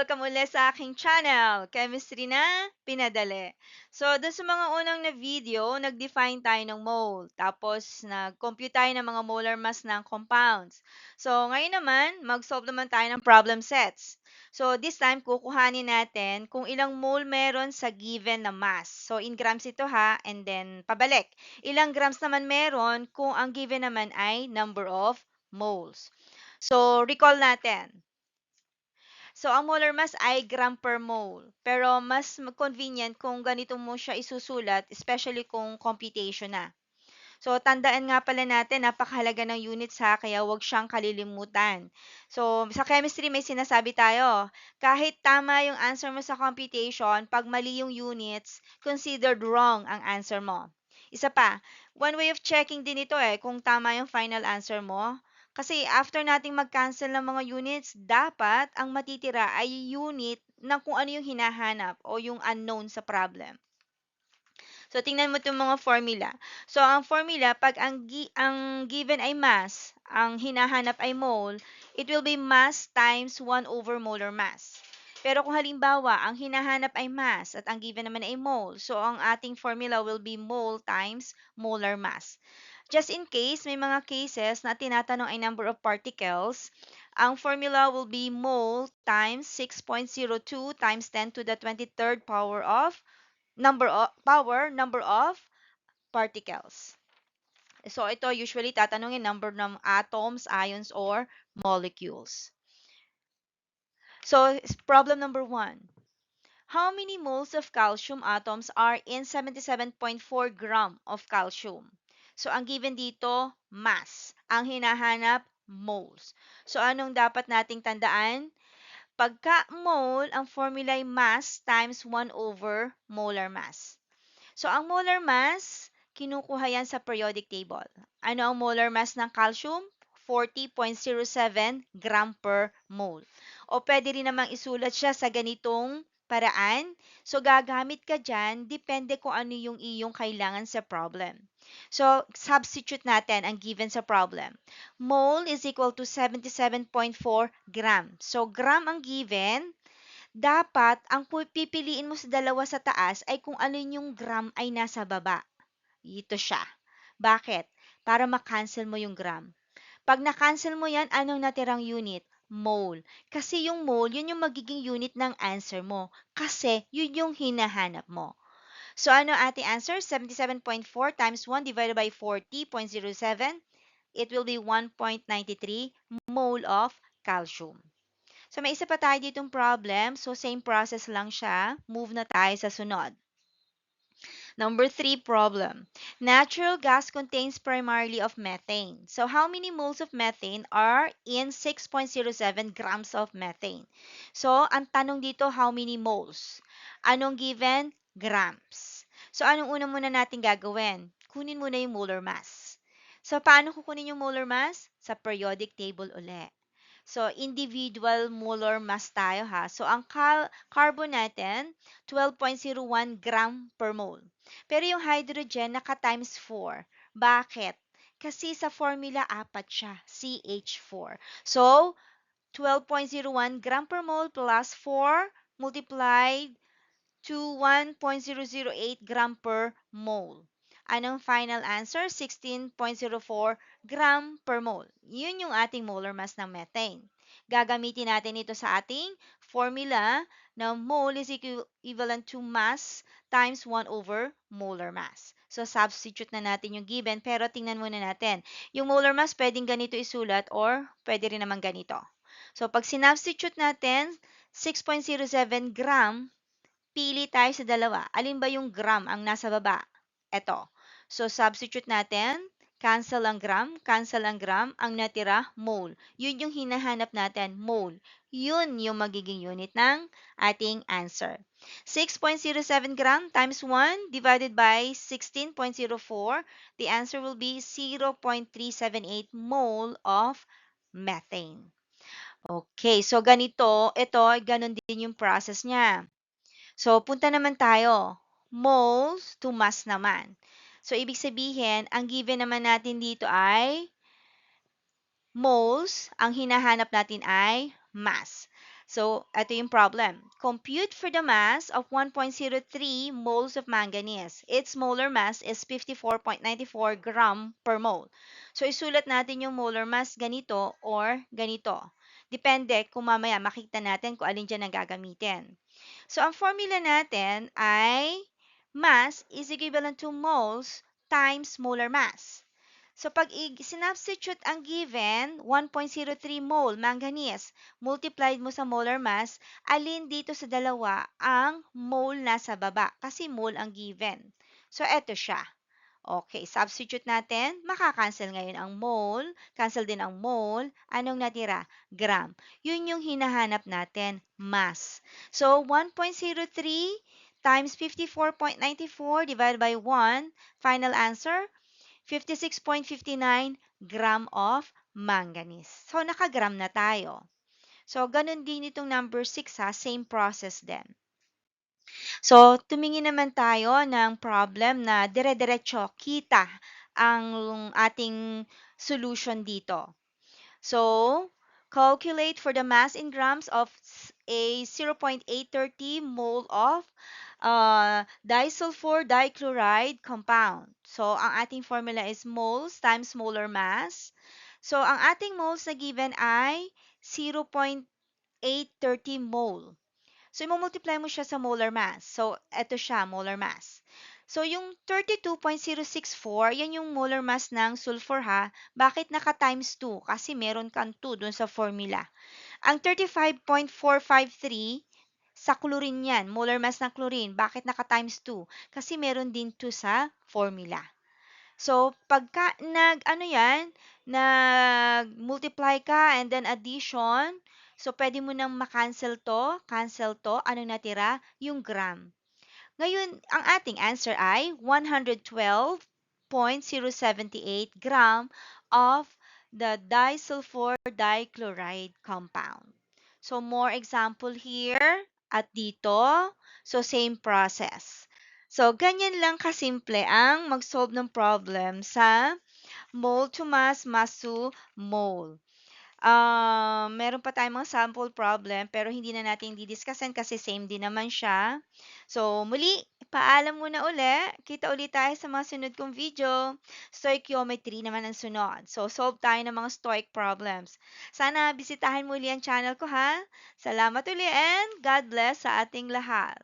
Welcome ulit sa aking channel, Chemistry na Pinadali. So, dun sa mga unang na video, nag-define tayo ng mole. Tapos, nag-compute tayo ng mga molar mass ng compounds. So, ngayon naman, mag-solve naman tayo ng problem sets. So, this time, kukuhanin natin kung ilang mole meron sa given na mass. So, in grams ito ha, and then pabalik. Ilang grams naman meron kung ang given naman ay number of moles. So, recall natin. So, ang molar mass ay gram per mole. Pero mas convenient kung ganito mo siya isusulat, especially kung computation na. So, tandaan nga pala natin, napakahalaga ng units ha, kaya huwag siyang kalilimutan. So, sa chemistry may sinasabi tayo, kahit tama yung answer mo sa computation, pag mali yung units, considered wrong ang answer mo. Isa pa, one way of checking din ito kung tama yung final answer mo. Kasi after nating mag-cancel ng mga units, dapat ang matitira ay unit ng kung ano yung hinahanap o yung unknown sa problem. So, tingnan mo itong mga formula. So, ang formula, pag ang given ay mass, ang hinahanap ay mole, it will be mass times 1 over molar mass. Pero kung halimbawa, ang hinahanap ay mass at ang given naman ay mole, so ang ating formula will be mole times molar mass. Just in case, may mga cases na tinatanong ay number of particles, ang formula will be mole times 6.02 times 10 to the 23rd power of number of particles. So ito usually tatanungin number ng atoms, ions, or molecules. So problem number 1. How many moles of calcium atoms are in 77.4 gram of calcium? So ang given dito, mass. Ang hinahanap, moles. So anong dapat nating tandaan? Pagka mole, ang formula ay mass times 1 over molar mass. So, ang molar mass, kinukuha yan sa periodic table. Ano ang molar mass ng calcium? 40.07 gram per mole. O pwede rin namang isulat siya sa ganitong paraan. So, gagamit ka dyan, depende kung ano yung iyong kailangan sa problem. So, substitute natin ang given sa problem. Mole is equal to 77.4 gram. So, gram ang given, dapat ang pipiliin mo sa dalawa sa taas ay kung alin yung gram ay nasa baba. Ito siya. Bakit? Para ma-cancel mo yung gram. Pag na-cancel mo yan, anong natirang unit? Mole. Kasi yung mole, yun yung magiging unit ng answer mo. Kasi yun yung hinahanap mo. So ano ating answer? 77.4 times 1 divided by 40.07. It will be 1.93 mole of calcium. So, may isa pa tayo ditong problem. So, same process lang siya. Move na tayo sa sunod. Number 3 problem. Natural gas contains primarily of methane. So, how many moles of methane are in 6.07 grams of methane? So, ang tanong dito, how many moles? Anong given? Grams. So, anong una muna natin gagawin? Kunin muna yung molar mass. So, paano kukunin yung molar mass? Sa periodic table uli. So, individual molar mass tayo ha. So, ang carbon natin, 12.01 gram per mole. Pero yung hydrogen, naka-times 4. Bakit? Kasi sa formula, apat siya, CH4. So, 12.01 gram per mole plus 4 multiplied to 1.008 gram per mole. Anong final answer? 16.04 gram per mole. Yun yung ating molar mass ng methane. Gagamitin natin ito sa ating formula na mole is equivalent to mass times 1 over molar mass. So, substitute na natin yung given, pero tingnan muna natin. Yung molar mass, pwedeng ganito isulat or pwede rin naman ganito. So, pag sinubstitute natin, 6.07 gram, pili tayo sa dalawa. Alin ba yung gram ang nasa baba? Ito. So, substitute natin. Cancel ang gram, ang natira, mole. Yun yung hinahanap natin, mole. Yun yung magiging unit ng ating answer. 6.07 gram times 1 divided by 16.04, the answer will be 0.378 mole of methane. Okay, so ganito, ito, ganun din yung process niya. So, punta naman tayo. Moles to mass naman. So, ibig sabihin, ang given naman natin dito ay moles. Ang hinahanap natin ay mass. So, ito yung problem. Compute for the mass of 1.03 moles of manganese. Its molar mass is 54.94 gram per mole. So, isulat natin yung molar mass ganito or ganito. Depende kung mamaya makita natin kung alin dyan ang gagamitin. So, ang formula natin ay mass is equivalent to moles times molar mass. So, pag sinubstitute ang given, 1.03 mole manganese, multiplied mo sa molar mass, alin dito sa dalawa ang mole nasa baba? Kasi mole ang given. So, eto siya. Okay, substitute natin. Makakancel ngayon ang mole. Cancel din ang mole. Anong natira? Gram. Yun yung hinahanap natin, mass. So, 1.03 times 54.94 divided by 1. Final answer, 56.59 gram of manganese. So, nakagram na tayo. So, ganun din itong number 6 ha, same process din. So, tumingin naman tayo ng problem na dire-diretso kita ang ating solution dito. So, calculate for the mass in grams of a 0.830 mole of disulfur dichloride compound. So, ang ating formula is moles times molar mass. So, ang ating moles na given ay 0.830 mole. So, i-multiply mo siya sa molar mass. So, eto siya, molar mass. So, yung 32.064, yan yung molar mass ng sulfur ha. Bakit naka times 2? Kasi meron kang 2 dun sa formula. Ang 35.453, sa chlorine yan, molar mass ng chlorine. Bakit naka times 2? Kasi meron din 2 sa formula. So, pagka nag-multiply ka and then addition, so pwede mo nang cancel to, anong natira? Yung gram. Ngayon, ang ating answer ay 112.078 gram of the disulfur dichloride compound. So, more example here at dito. So, same process. So, ganyan lang kasimple ang mag-solve ng problem sa mole to mass, mass to mole. Meron pa tayong mga sample problem pero hindi na natin didiscussin kasi same din naman siya. So, muli, paalam muna uli. Kita ulit tayo sa mga sunod kong video. Stoichiometry naman ang sunod. So, solve tayo ng mga stoic problems. Sana bisitahin muli ang channel ko ha. Salamat uli and God bless sa ating lahat.